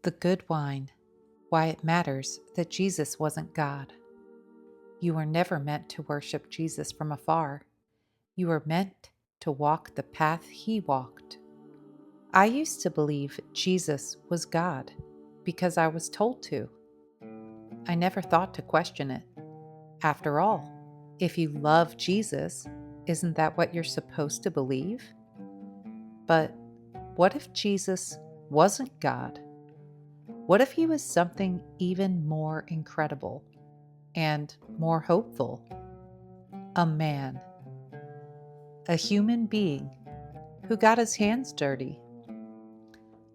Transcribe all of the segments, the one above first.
The Good Wine, Why It Matters That Jesus Wasn't God. You were never meant to worship Jesus from afar. You were meant to walk the path he walked. I used to believe Jesus was God because I was told to. I never thought to question it. After all, if you love Jesus, isn't that what you're supposed to believe? But what if Jesus wasn't God? What if he was something even more incredible and more hopeful? A man, a human being who got his hands dirty,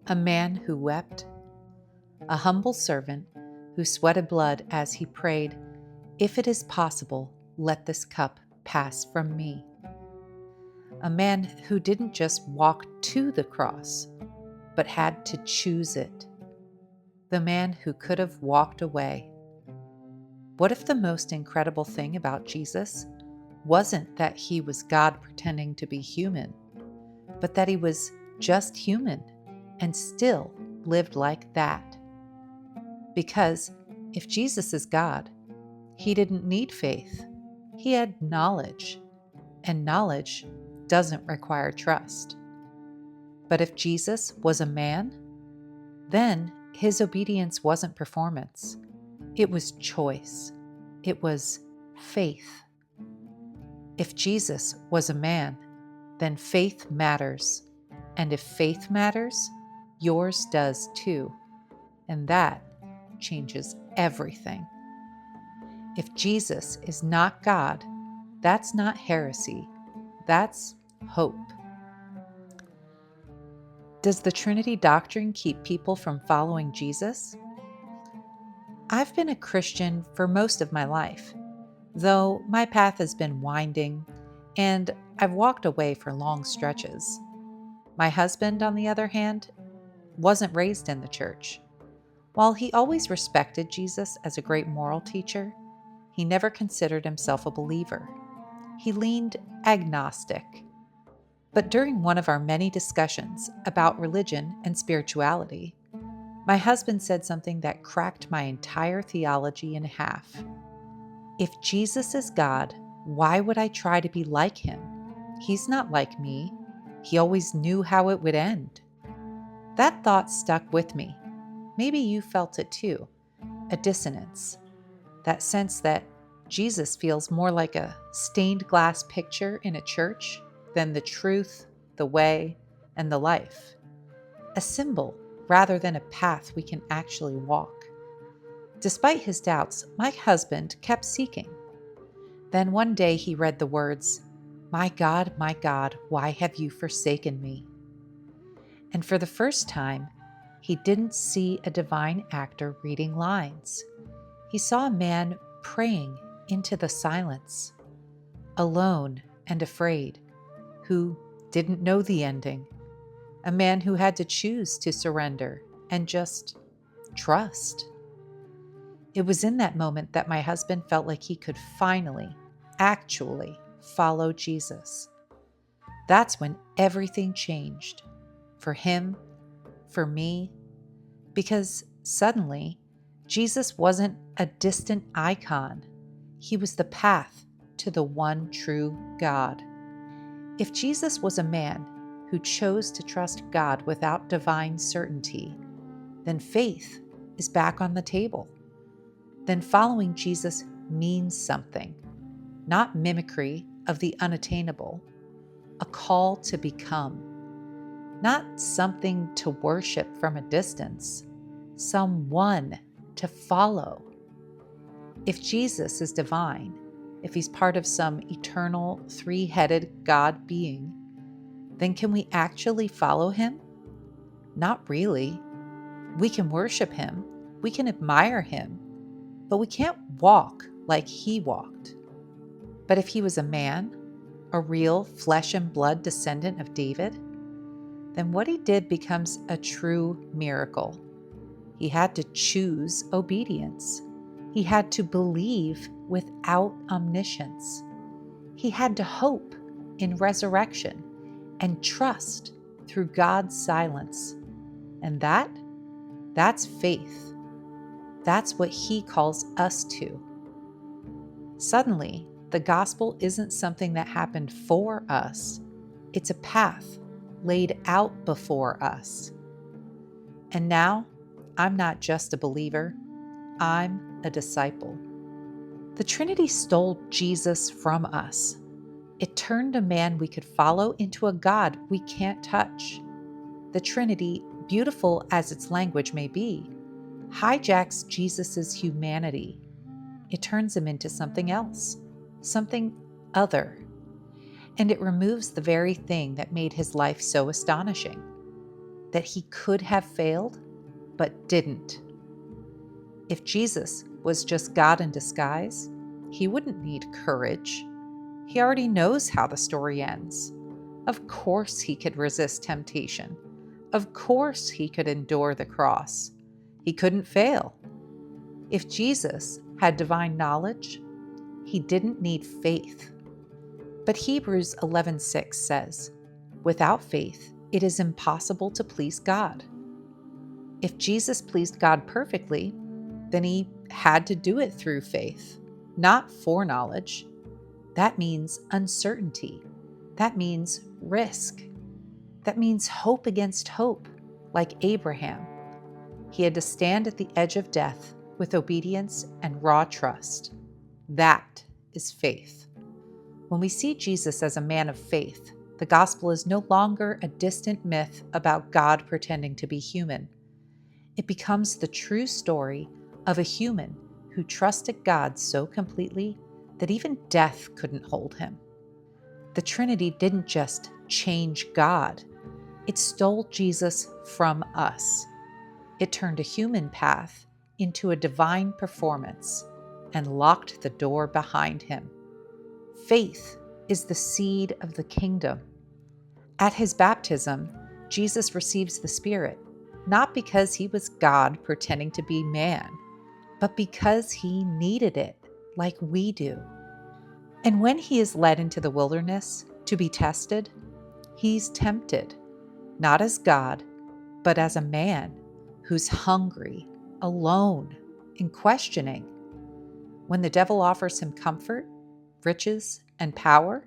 a man who wept, a humble servant who sweated blood as he prayed, "If it is possible, let this cup pass from me." A man who didn't just walk to the cross, but had to choose it. The man who could have walked away. What if the most incredible thing about Jesus wasn't that he was God pretending to be human, but that he was just human and still lived like that? Because if Jesus is God, he didn't need faith. He had knowledge, and knowledge doesn't require trust. But if Jesus was a man, then his obedience wasn't performance. It was choice. It was faith. If Jesus was a man, then faith matters. And if faith matters, yours does too. And that changes everything. If Jesus is not God, that's not heresy. That's hope. Does the Trinity doctrine keep people from following Jesus? I've been a Christian for most of my life, though my path has been winding and I've walked away for long stretches. My husband, on the other hand, wasn't raised in the church. While he always respected Jesus as a great moral teacher, he never considered himself a believer. He leaned agnostic. But during one of our many discussions about religion and spirituality, my husband said something that cracked my entire theology in half. If Jesus is God, why would I try to be like him? He's not like me. He always knew how it would end. That thought stuck with me. Maybe you felt it too. A dissonance. That sense that Jesus feels more like a stained glass picture in a church than the truth, the way, and the life. A symbol rather than a path we can actually walk. Despite his doubts, my husband kept seeking. Then one day he read the words, my God, why have you forsaken me?" And for the first time, he didn't see a divine actor reading lines. He saw a man praying into the silence, alone and afraid, who didn't know the ending. A man who had to choose to surrender and just trust. It was in that moment that my husband felt like he could finally, actually follow Jesus. That's when everything changed. For him, for me, because suddenly, Jesus wasn't a distant icon. He was the path to the one true God. If Jesus was a man who chose to trust God without divine certainty, then faith is back on the table. Then following Jesus means something, not mimicry of the unattainable, a call to become, not something to worship from a distance, someone to follow. If Jesus is divine, if he's part of some eternal three-headed God being, then can we actually follow him? Not really. We can worship him, we can admire him, but we can't walk like he walked. But if he was a man, a real flesh and blood descendant of David, then what he did becomes a true miracle. He had to choose obedience. He had to believe without omniscience. He had to hope in resurrection and trust through God's silence. And that That's faith. That's what he calls us to. Suddenly, the gospel isn't something that happened for us. It's a path laid out before us. And now, I'm not just a believer, I'm a disciple. The Trinity stole Jesus from us. It turned a man we could follow into a God we can't touch. The Trinity, beautiful as its language may be, hijacks Jesus' humanity. It turns him into something else, something other. And it removes the very thing that made his life so astonishing, that he could have failed, but didn't. If Jesus was just God in disguise, he wouldn't need courage. He already knows how the story ends. Of course he could resist temptation. Of course he could endure the cross. He couldn't fail. If Jesus had divine knowledge, he didn't need faith. But Hebrews 11:6 says, "Without faith, it is impossible to please God." If Jesus pleased God perfectly, then he had to do it through faith, not foreknowledge. That means uncertainty. That means risk. That means hope against hope, like Abraham. He had to stand at the edge of death with obedience and raw trust. That is faith. When we see Jesus as a man of faith, the gospel is no longer a distant myth about God pretending to be human. It becomes the true story of a human who trusted God so completely that even death couldn't hold him. The Trinity didn't just change God, it stole Jesus from us. It turned a human path into a divine performance and locked the door behind him. Faith is the seed of the kingdom. At his baptism, Jesus receives the Spirit, not because he was God pretending to be man, but because he needed it like we do. And when he is led into the wilderness to be tested, he's tempted, not as God, but as a man who's hungry, alone, and questioning. When the devil offers him comfort, riches, and power,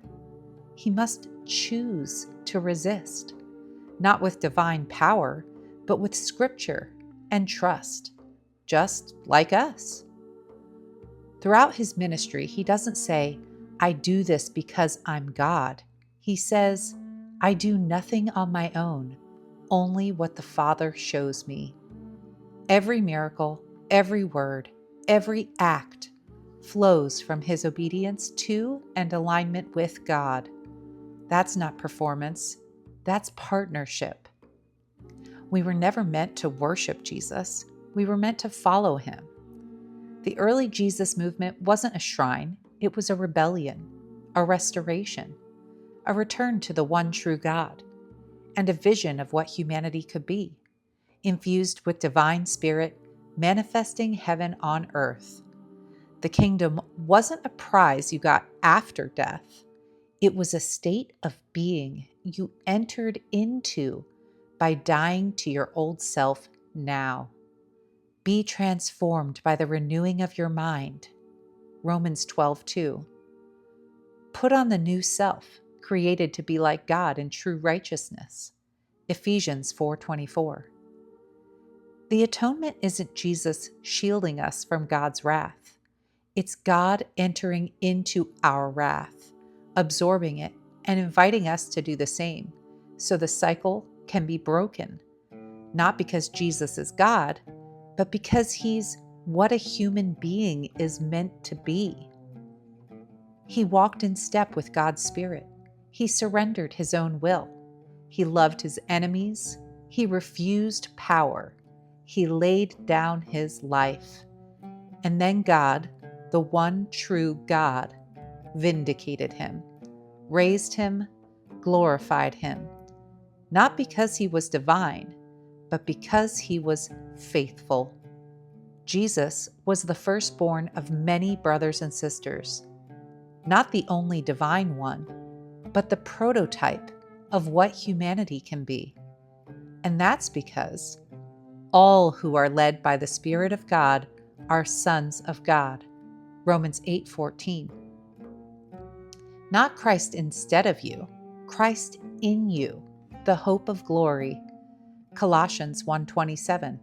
he must choose to resist, not with divine power, but with scripture and trust, just like us. Throughout his ministry, he doesn't say, "I do this because I'm God." He says, "I do nothing on my own, only what the Father shows me." Every miracle, every word, every act flows from his obedience to and alignment with God. That's not performance, that's partnership. We were never meant to worship Jesus, we were meant to follow him. The early Jesus movement wasn't a shrine, it was a rebellion, a restoration, a return to the one true God, and a vision of what humanity could be, infused with divine spirit, manifesting heaven on earth. The kingdom wasn't a prize you got after death. It was a state of being you entered into by dying to your old self now. Be transformed by the renewing of your mind. Romans 12:2. Put on the new self, created to be like God in true righteousness. Ephesians 4:24. The atonement isn't Jesus shielding us from God's wrath. It's God entering into our wrath, absorbing it, and inviting us to do the same, so the cycle can be broken. Not because Jesus is God, but because he's what a human being is meant to be. He walked in step with God's Spirit. He surrendered his own will. He loved his enemies. He refused power. He laid down his life. And then God, the one true God, vindicated him, raised him, glorified him, not because he was divine, but because he was faithful. Jesus was the firstborn of many brothers and sisters, not the only divine one, but the prototype of what humanity can be. And that's because all who are led by the Spirit of God are sons of God. Romans 8:14. Not Christ instead of you, Christ in you, the hope of glory. Colossians 1:27.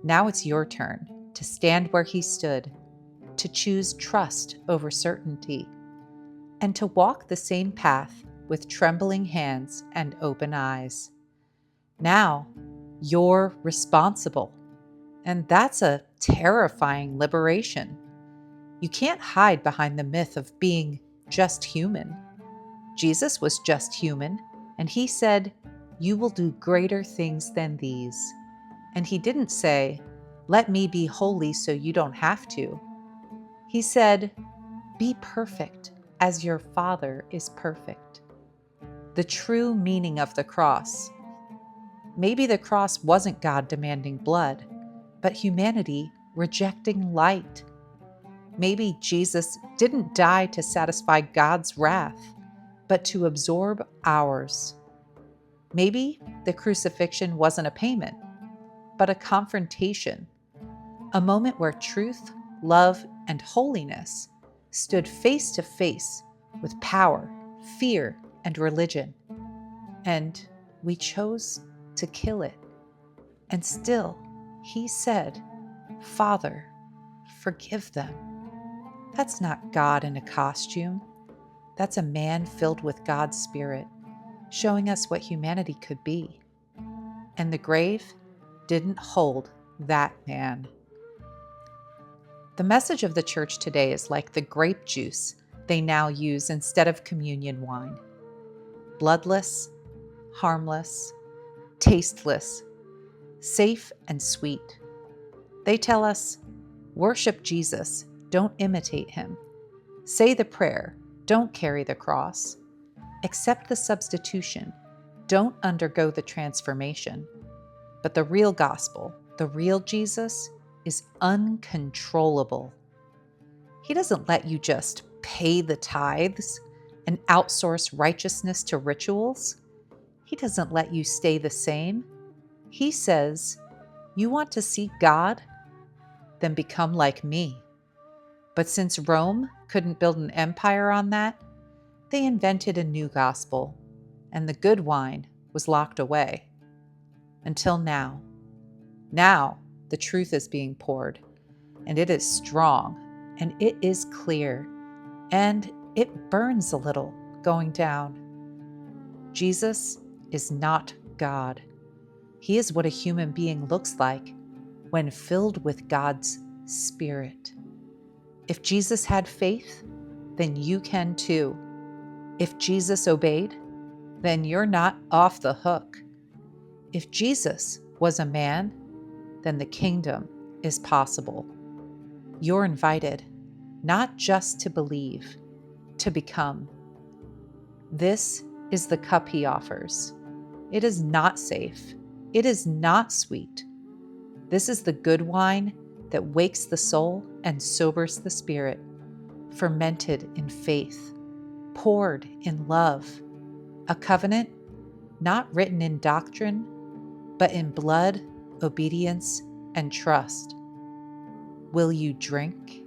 Now it's your turn to stand where he stood, to choose trust over certainty, and to walk the same path with trembling hands and open eyes. Now you're responsible, and that's a terrifying liberation. You can't hide behind the myth of being just human. Jesus was just human, and he said, "You will do greater things than these." And he didn't say, "Let me be holy so you don't have to." He said, "Be perfect as your Father is perfect." The true meaning of the cross. Maybe the cross wasn't God demanding blood, but humanity rejecting light. Maybe Jesus didn't die to satisfy God's wrath, but to absorb ours. Maybe the crucifixion wasn't a payment, but a confrontation, a moment where truth, love, and holiness stood face to face with power, fear, and religion. And we chose to kill it. And still, he said, "Father, forgive them." That's not God in a costume. That's a man filled with God's Spirit, showing us what humanity could be. And the grave didn't hold that man. The message of the church today is like the grape juice they now use instead of communion wine. Bloodless, harmless, tasteless, safe and sweet. They tell us, worship Jesus, don't imitate him. Say the prayer, don't carry the cross. Accept the substitution, don't undergo the transformation. But the real gospel, the real Jesus, is uncontrollable. He doesn't let you just pay the tithes and outsource righteousness to rituals. He doesn't let you stay the same. He says, "You want to see God? Then become like me." But since Rome couldn't build an empire on that, they invented a new gospel, and the good wine was locked away. Until now. Now, the truth is being poured, and it is strong, and it is clear, and it burns a little going down. Jesus is not God. He is what a human being looks like when filled with God's Spirit. If Jesus had faith, then you can too. If Jesus obeyed, then you're not off the hook. If Jesus was a man, then the kingdom is possible. You're invited, not just to believe, to become. This is the cup he offers. It is not safe. It is not sweet. This is the good wine that wakes the soul and sobers the spirit, fermented in faith, poured in love, a covenant not written in doctrine, but in blood, obedience, and trust. Will you drink?